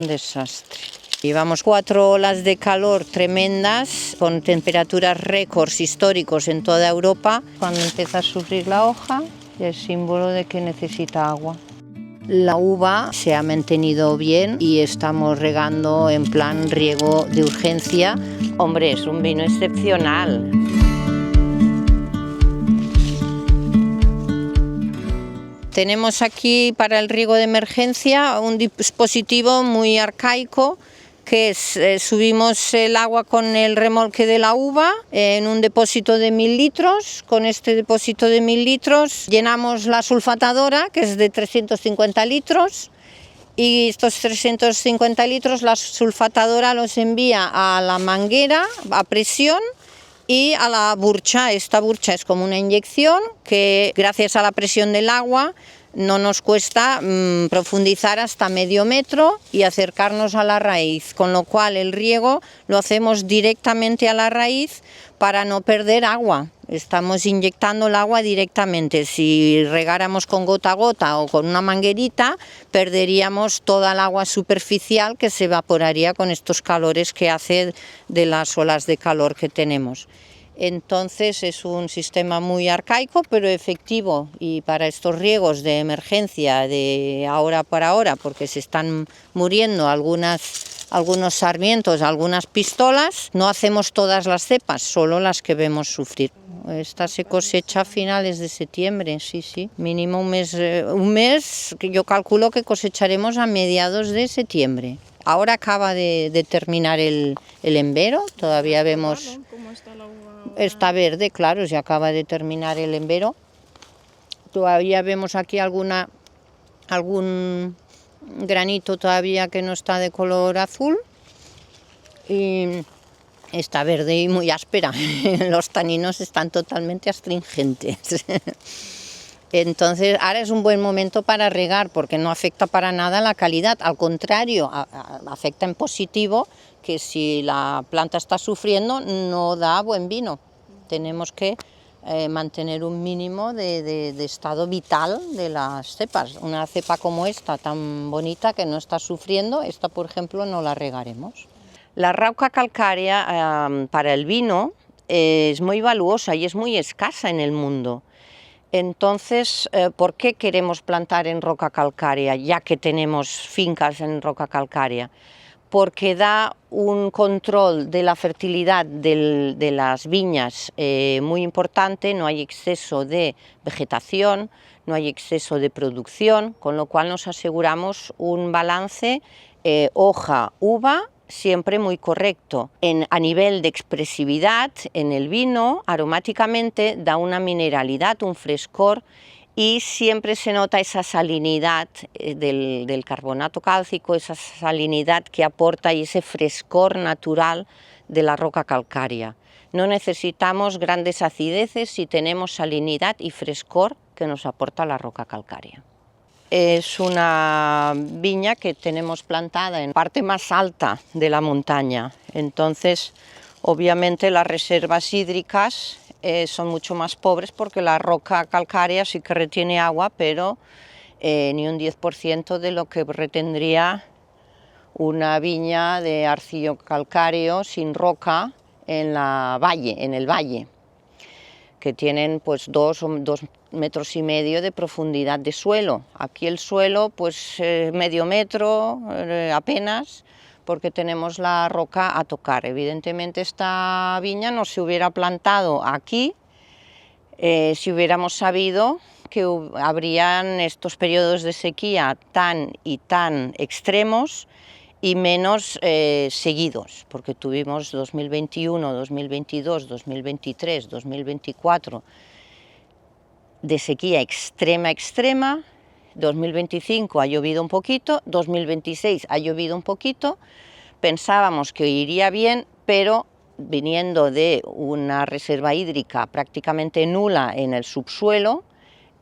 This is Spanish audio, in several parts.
Un desastre. Llevamos 4 olas de calor tremendas, con temperaturas récords históricos en toda Europa. Cuando empieza a sufrir la hoja, es símbolo de que necesita agua. La uva se ha mantenido bien y estamos regando en plan riego de urgencia. Hombre, es un vino excepcional. Tenemos aquí para el riego de emergencia un dispositivo muy arcaico que es, subimos el agua con el remolque de la uva en un depósito de 1000 litros. Con este depósito de 1000 litros llenamos la sulfatadora, que es de 350 litros, y estos 350 litros la sulfatadora los envía a la manguera a presión y a la burcha. Esta burcha es como una inyección que, gracias a la presión del agua, no nos cuesta profundizar hasta medio metro y acercarnos a la raíz, con lo cual el riego lo hacemos directamente a la raíz para no perder agua. Estamos inyectando el agua directamente. Si regáramos con gota a gota o con una manguerita, perderíamos toda el agua superficial que se evaporaría con estos calores que hace de las olas de calor que tenemos. Entonces es un sistema muy arcaico pero efectivo, y para estos riegos de emergencia de ahora para ahora, porque se están muriendo algunos sarmientos, algunas pistolas, no hacemos todas las cepas, solo las que vemos sufrir. Esta se cosecha a finales de septiembre, sí, mínimo un mes que yo calculo que cosecharemos a mediados de septiembre. Ahora acaba de terminar el embero, todavía vemos... ¿Cómo está la uva? Está verde, claro, se acaba de terminar el embero. Todavía vemos aquí algún granito todavía que no está de color azul. Y está verde y muy áspera. Los taninos están totalmente astringentes. Entonces, ahora es un buen momento para regar porque no afecta para nada la calidad. Al contrario, afecta en positivo, que si la planta está sufriendo no da buen vino. Tenemos que mantener un mínimo de estado vital de las cepas. Una cepa como esta, tan bonita, que no está sufriendo, esta por ejemplo no la regaremos. La roca calcárea para el vino es muy valuosa y es muy escasa en el mundo. Entonces, ¿por qué queremos plantar en roca calcárea, ya que tenemos fincas en roca calcárea? Porque da un control de la fertilidad de las viñas muy importante, no hay exceso de vegetación, no hay exceso de producción, con lo cual nos aseguramos un balance hoja-uva siempre muy correcto. A nivel de expresividad en el vino, aromáticamente da una mineralidad, un frescor, y siempre se nota esa salinidad del carbonato cálcico, esa salinidad que aporta y ese frescor natural de la roca calcárea. No necesitamos grandes acideces si tenemos salinidad y frescor que nos aporta la roca calcárea. Es una viña que tenemos plantada en la parte más alta de la montaña, entonces obviamente las reservas hídricas son mucho más pobres porque la roca calcárea sí que retiene agua, pero ni un 10% de lo que retendría una viña de arcillo calcáreo sin roca en el valle, que tienen pues 2 metros y medio de profundidad de suelo. Aquí el suelo pues medio metro apenas, porque tenemos la roca a tocar. Evidentemente esta viña no se hubiera plantado aquí si hubiéramos sabido que habrían estos periodos de sequía tan extremos y menos seguidos, porque tuvimos 2021, 2022, 2023, 2024 de sequía extrema, 2025 ha llovido un poquito, 2026 ha llovido un poquito. Pensábamos que iría bien, pero viniendo de una reserva hídrica prácticamente nula en el subsuelo,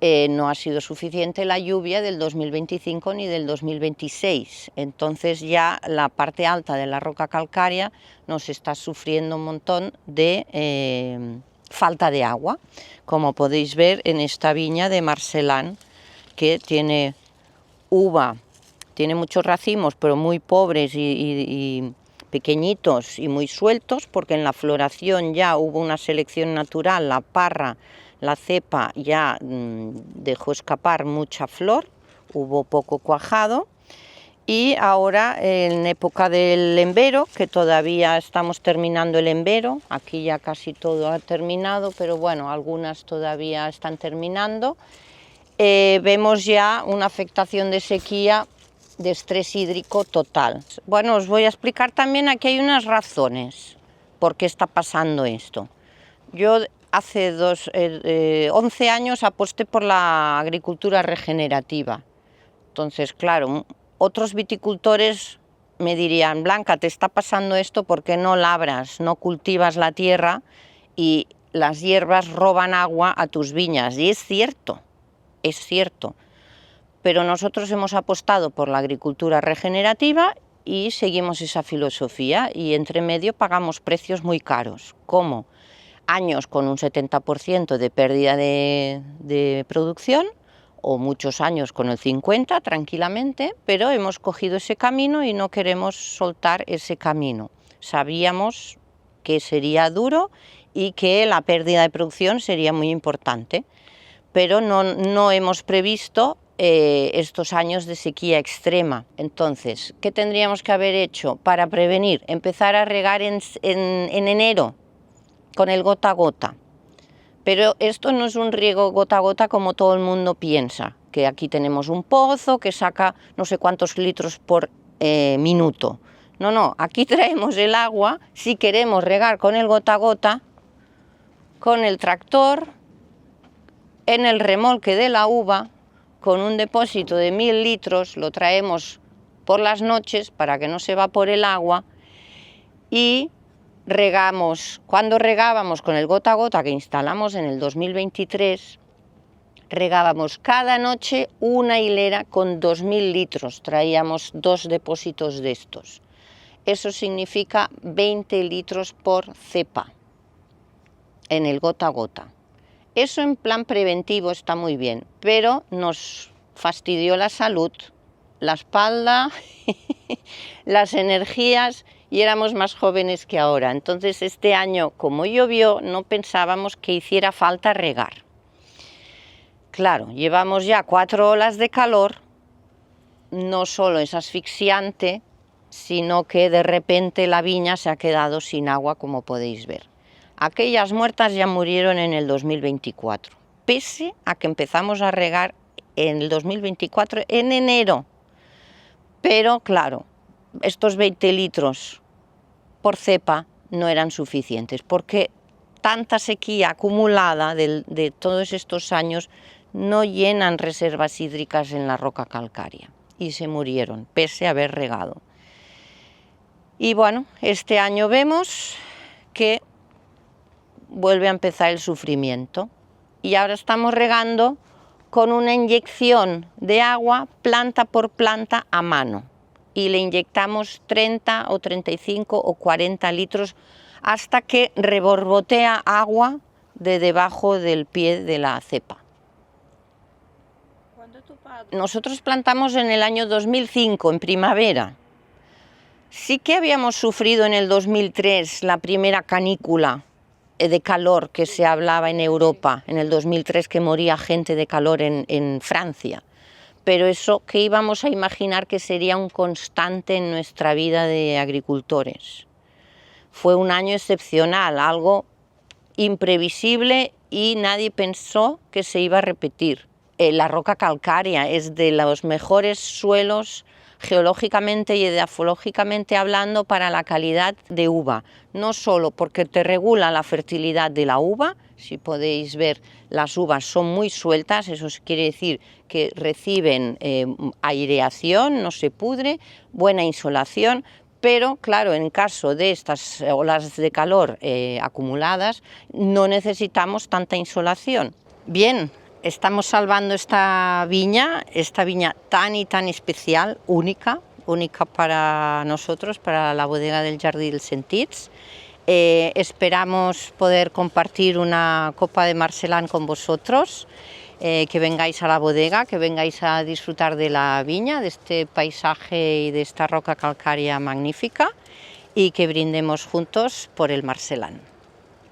no ha sido suficiente la lluvia del 2025 ni del 2026. Entonces ya la parte alta de la roca calcárea nos está sufriendo un montón de falta de agua, como podéis ver en esta viña de Marcel·lán, que tiene uva tiene muchos racimos, pero muy pobres y pequeñitos y muy sueltos, porque en la floración ya hubo una selección natural, la parra, la cepa ya dejó escapar mucha flor, hubo poco cuajado. Y ahora en época del embero, que todavía estamos terminando el embero, aquí ya casi todo ha terminado, pero bueno, algunas todavía están terminando, vemos ya una afectación de sequía, de estrés hídrico total. Bueno, os voy a explicar también, aquí hay unas razones por qué está pasando esto. Yo hace 11 años aposté por la agricultura regenerativa. Entonces, claro, otros viticultores me dirían: Blanca, te está pasando esto porque no labras, no cultivas la tierra y las hierbas roban agua a tus viñas. Y es cierto, pero nosotros hemos apostado por la agricultura regenerativa y seguimos esa filosofía, y entre medio pagamos precios muy caros, como años con un 70% de pérdida de producción, o muchos años con el 50% tranquilamente, pero hemos cogido ese camino y no queremos soltar ese camino. Sabíamos que sería duro y que la pérdida de producción sería muy importante, pero no hemos previsto estos años de sequía extrema. Entonces, ¿qué tendríamos que haber hecho para prevenir? Empezar a regar en enero con el gota a gota. Pero esto no es un riego gota a gota como todo el mundo piensa, que aquí tenemos un pozo que saca no sé cuántos litros por minuto. No, aquí traemos el agua, si queremos regar con el gota a gota, con el tractor, en el remolque de la uva, con un depósito de 1000 litros, lo traemos por las noches para que no se evapore el agua, y regamos. Cuando regábamos con el gota a gota que instalamos en el 2023, regábamos cada noche una hilera con 2000 litros, traíamos 2 depósitos de estos. Eso significa 20 litros por cepa en el gota a gota. Eso en plan preventivo está muy bien, pero nos fastidió la salud, la espalda, las energías, y éramos más jóvenes que ahora. Entonces este año, como llovió, no pensábamos que hiciera falta regar. Claro, llevamos ya 4 olas de calor, no solo es asfixiante, sino que de repente la viña se ha quedado sin agua, como podéis ver. Aquellas muertas ya murieron en el 2024, pese a que empezamos a regar en el 2024 en enero. Pero claro, estos 20 litros por cepa no eran suficientes, porque tanta sequía acumulada de todos estos años no llenan reservas hídricas en la roca calcárea, y se murieron, pese a haber regado. Y bueno, este año vemos que vuelve a empezar el sufrimiento, y ahora estamos regando con una inyección de agua planta por planta a mano, y le inyectamos 30 o 35 o 40 litros hasta que reborbotea agua de debajo del pie de la cepa. Nosotros plantamos en el año 2005, en primavera. Sí que habíamos sufrido en el 2003 la primera canícula de calor que se hablaba en Europa, en el 2003, que moría gente de calor en Francia. Pero eso, ¿qué íbamos a imaginar que sería un constante en nuestra vida de agricultores? Fue un año excepcional, algo imprevisible, y nadie pensó que se iba a repetir. La roca calcárea es de los mejores suelos geológicamente y edafológicamente hablando para la calidad de uva, no solo porque te regula la fertilidad de la uva. Si podéis ver, las uvas son muy sueltas, eso quiere decir que reciben aireación, no se pudre, buena insolación, pero claro, en caso de estas olas de calor acumuladas, no necesitamos tanta insolación. Bien, estamos salvando esta viña tan y tan especial, única para nosotros, para la bodega del Jardí dels Sentits. Esperamos poder compartir una copa de Marcel·lán con vosotros, que vengáis a la bodega, que vengáis a disfrutar de la viña, de este paisaje y de esta roca calcárea magnífica, y que brindemos juntos por el Marcel·lán.